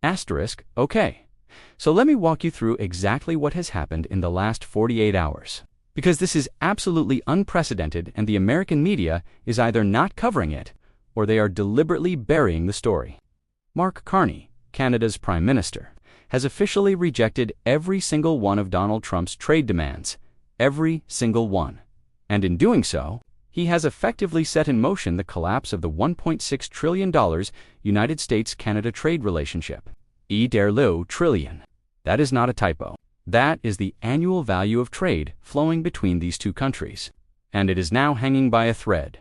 Okay. So let me walk you through exactly what has happened in the last 48 hours. Because this is absolutely unprecedented and the American media is either not covering it or they are deliberately burying the story. Mark Carney, Canada's Prime Minister, has officially rejected every single one of Donald Trump's trade demands. Every single one. And in doing so, he has effectively set in motion the collapse of the $1.6 trillion United States-Canada trade relationship. Trillion. That is not a typo. That is the annual value of trade flowing between these two countries. And it is now hanging by a thread.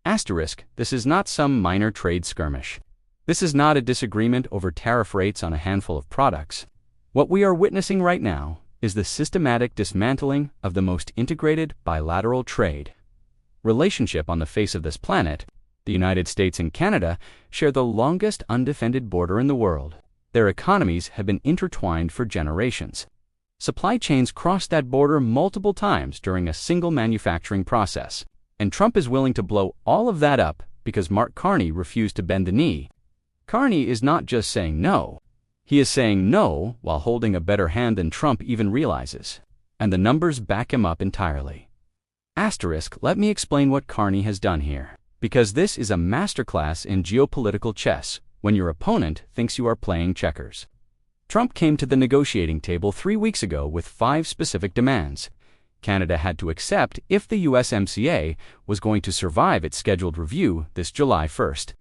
This is not some minor trade skirmish. This is not a disagreement over tariff rates on a handful of products. What we are witnessing right now is the systematic dismantling of the most integrated bilateral trade relationship on the face of this planet. The United States and Canada share the longest undefended border in the world. Their economies have been intertwined for generations. Supply chains crossed that border multiple times during a single manufacturing process. And Trump is willing to blow all of that up because Mark Carney refused to bend the knee. Carney is not just saying no. He is saying no while holding a better hand than Trump even realizes. And the numbers back him up entirely. Let me explain what Carney has done here. Because this is a masterclass in geopolitical chess when your opponent thinks you are playing checkers. Trump came to the negotiating table 3 weeks ago with 5 specific demands. Canada had to accept if the USMCA was going to survive its scheduled review this July 1st.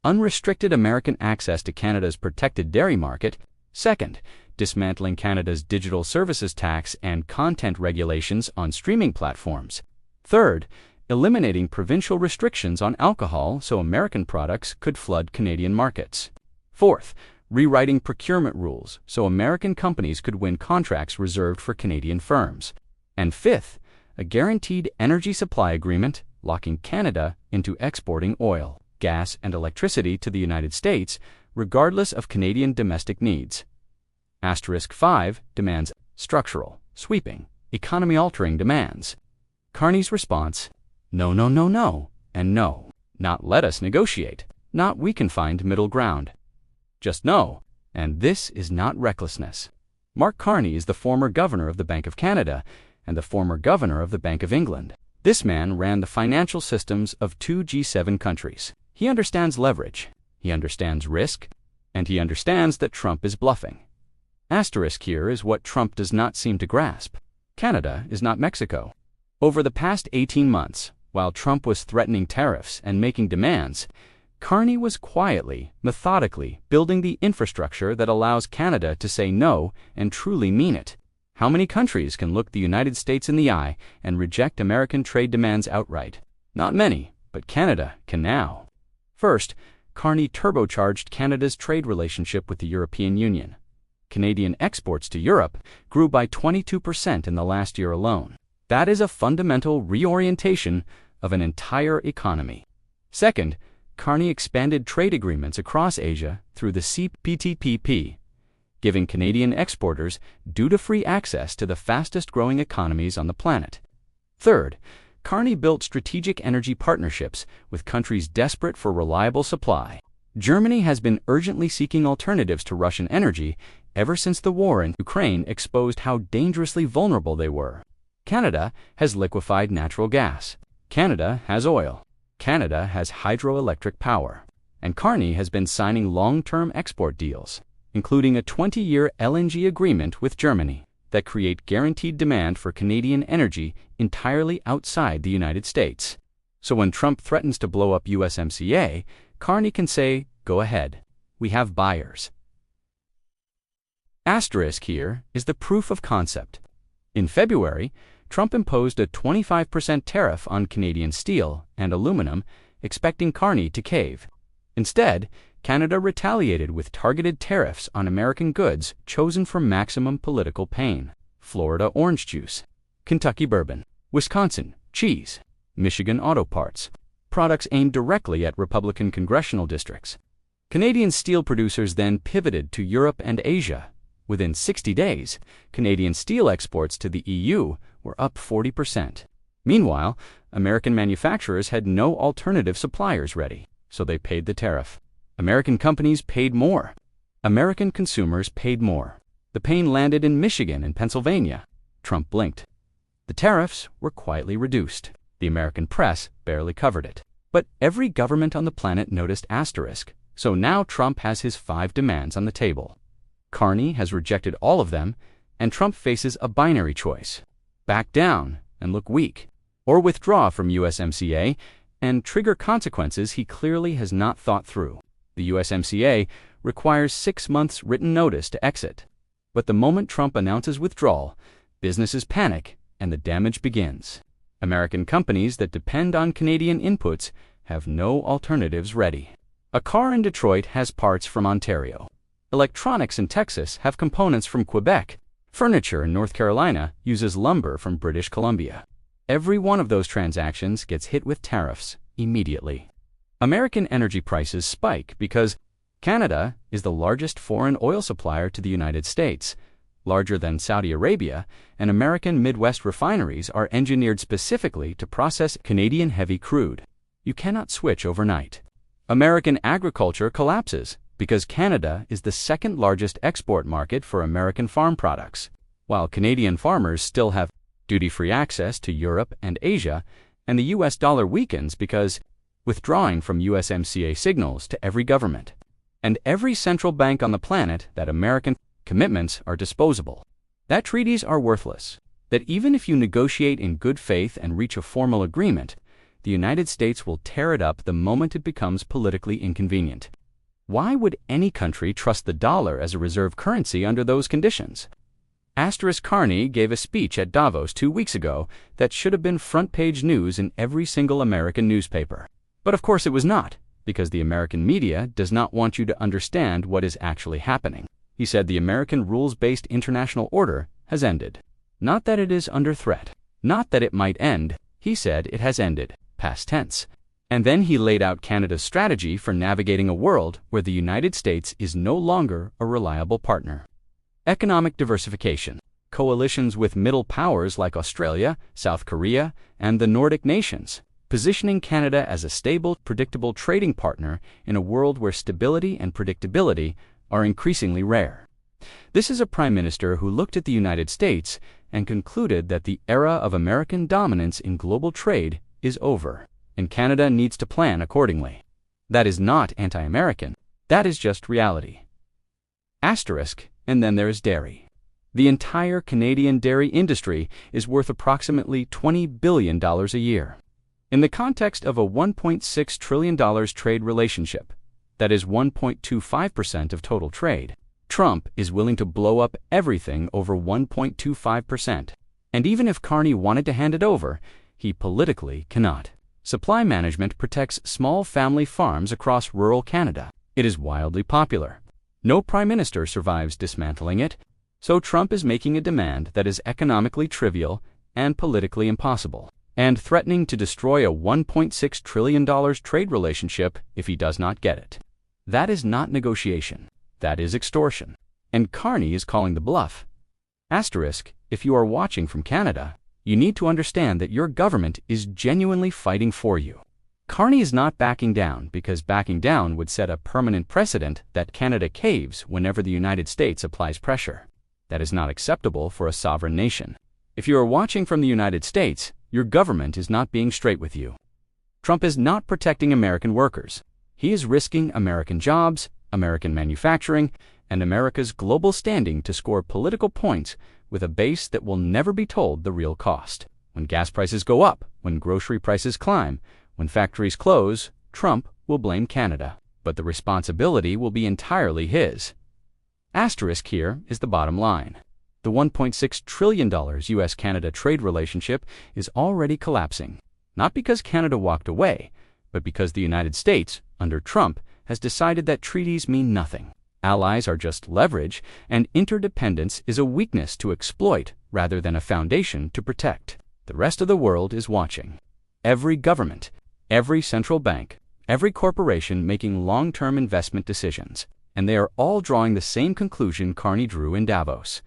Unrestricted American access to Canada's protected dairy market. Second, dismantling Canada's digital services tax and content regulations on streaming platforms. Third, eliminating provincial restrictions on alcohol so American products could flood Canadian markets. Fourth, rewriting procurement rules so American companies could win contracts reserved for Canadian firms. And fifth, a guaranteed energy supply agreement locking Canada into exporting oil, gas, and electricity to the United States, regardless of Canadian domestic needs. 5 demands structural, sweeping, economy-altering demands. Carney's response: no, no, no, no, and no. Not let us negotiate. Not we can find middle ground. Just no. And this is not recklessness. Mark Carney is the former governor of the Bank of Canada and the former governor of the Bank of England. This man ran the financial systems of 2 G7 countries. He understands leverage, he understands risk, and he understands that Trump is bluffing. Here is what Trump does not seem to grasp. Canada is not Mexico. Over the past 18 months, while Trump was threatening tariffs and making demands, Carney was quietly, methodically building the infrastructure that allows Canada to say no and truly mean it. How many countries can look the United States in the eye and reject American trade demands outright? Not many, but Canada can now. First, Carney turbocharged Canada's trade relationship with the European Union. Canadian exports to Europe grew by 22% in the last year alone. That is a fundamental reorientation of an entire economy. Second, Carney expanded trade agreements across Asia through the CPTPP, giving Canadian exporters duty-free access to the fastest-growing economies on the planet. Third, Carney built strategic energy partnerships with countries desperate for reliable supply. Germany has been urgently seeking alternatives to Russian energy ever since the war in Ukraine exposed how dangerously vulnerable they were. Canada has liquefied natural gas. Canada has oil. Canada has hydroelectric power. And Carney has been signing long-term export deals, including a 20-year LNG agreement with Germany, that create guaranteed demand for Canadian energy entirely outside the United States. So when Trump threatens to blow up USMCA, Carney can say, go ahead, we have buyers. Here is the proof of concept. In February, Trump imposed a 25% tariff on Canadian steel and aluminum, expecting Carney to cave. Instead, Canada retaliated with targeted tariffs on American goods chosen for maximum political pain: Florida orange juice, Kentucky bourbon, Wisconsin cheese, Michigan auto parts, products aimed directly at Republican congressional districts. Canadian steel producers then pivoted to Europe and Asia. Within 60 days, Canadian steel exports to the EU were up 40%. Meanwhile, American manufacturers had no alternative suppliers ready, so they paid the tariff. American companies paid more. American consumers paid more. The pain landed in Michigan and Pennsylvania. Trump blinked. The tariffs were quietly reduced. The American press barely covered it. But every government on the planet noticed asterisk, so now Trump has his 5 demands on the table. Carney has rejected all of them, and Trump faces a binary choice: back down and look weak, or withdraw from USMCA and trigger consequences he clearly has not thought through. The USMCA requires 6 months written notice to exit. But the moment Trump announces withdrawal, businesses panic and the damage begins. American companies that depend on Canadian inputs have no alternatives ready. A car in Detroit has parts from Ontario. Electronics in Texas have components from Quebec. Furniture in North Carolina uses lumber from British Columbia. Every one of those transactions gets hit with tariffs immediately. American energy prices spike because Canada is the largest foreign oil supplier to the United States, larger than Saudi Arabia, and American Midwest refineries are engineered specifically to process Canadian heavy crude. You cannot switch overnight. American agriculture collapses because Canada is the second largest export market for American farm products, while Canadian farmers still have duty-free access to Europe and Asia, and the US dollar weakens because withdrawing from USMCA signals to every government and every central bank on the planet that American commitments are disposable, that treaties are worthless, that even if you negotiate in good faith and reach a formal agreement, the United States will tear it up the moment it becomes politically inconvenient. Why would any country trust the dollar as a reserve currency under those conditions? Carney gave a speech at Davos 2 weeks ago that should have been front-page news in every single American newspaper. But of course it was not, because the American media does not want you to understand what is actually happening. He said the American rules-based international order has ended. Not that it is under threat. Not that it might end. He said it has ended, past tense. And then he laid out Canada's strategy for navigating a world where the United States is no longer a reliable partner. Economic diversification. Coalitions with middle powers like Australia, South Korea, and the Nordic nations, positioning Canada as a stable, predictable trading partner in a world where stability and predictability are increasingly rare. This is a prime minister who looked at the United States and concluded that the era of American dominance in global trade is over, and Canada needs to plan accordingly. That is not anti-American. That is just reality. Asterisk, and then there is dairy. The entire Canadian dairy industry is worth approximately $20 billion a year. In the context of a $1.6 trillion trade relationship, that is 1.25% of total trade, Trump is willing to blow up everything over 1.25%. And even if Carney wanted to hand it over, he politically cannot. Supply management protects small family farms across rural Canada. It is wildly popular. No prime minister survives dismantling it, so Trump is making a demand that is economically trivial and politically impossible, and threatening to destroy a $1.6 trillion trade relationship if he does not get it. That is not negotiation. That is extortion. And Carney is calling the bluff. Asterisk, if you are watching from Canada, you need to understand that your government is genuinely fighting for you. Carney is not backing down because backing down would set a permanent precedent that Canada caves whenever the United States applies pressure. That is not acceptable for a sovereign nation. If you are watching from the United States, your government is not being straight with you. Trump is not protecting American workers. He is risking American jobs, American manufacturing, and America's global standing to score political points with a base that will never be told the real cost. When gas prices go up, when grocery prices climb, when factories close, Trump will blame Canada, but the responsibility will be entirely his. Asterisk here is the bottom line. The $1.6 trillion U.S.-Canada trade relationship is already collapsing, not because Canada walked away, but because the United States, under Trump, has decided that treaties mean nothing. Allies are just leverage, and interdependence is a weakness to exploit rather than a foundation to protect. The rest of the world is watching. Every government, every central bank, every corporation making long-term investment decisions, and they are all drawing the same conclusion Carney drew in Davos.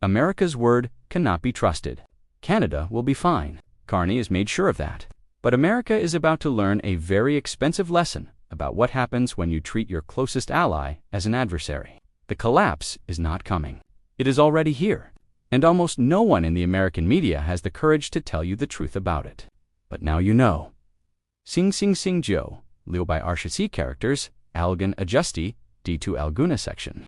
America's word cannot be trusted. Canada will be fine. Carney has made sure of that. But America is about to learn a very expensive lesson about what happens when you treat your closest ally as an adversary. The collapse is not coming. It is already here. And almost no one in the American media has the courage to tell you the truth about it. But now you know. Sing Sing Sing Joe, Liu by RCC characters, Algan Adjusti, D2 Alguna section.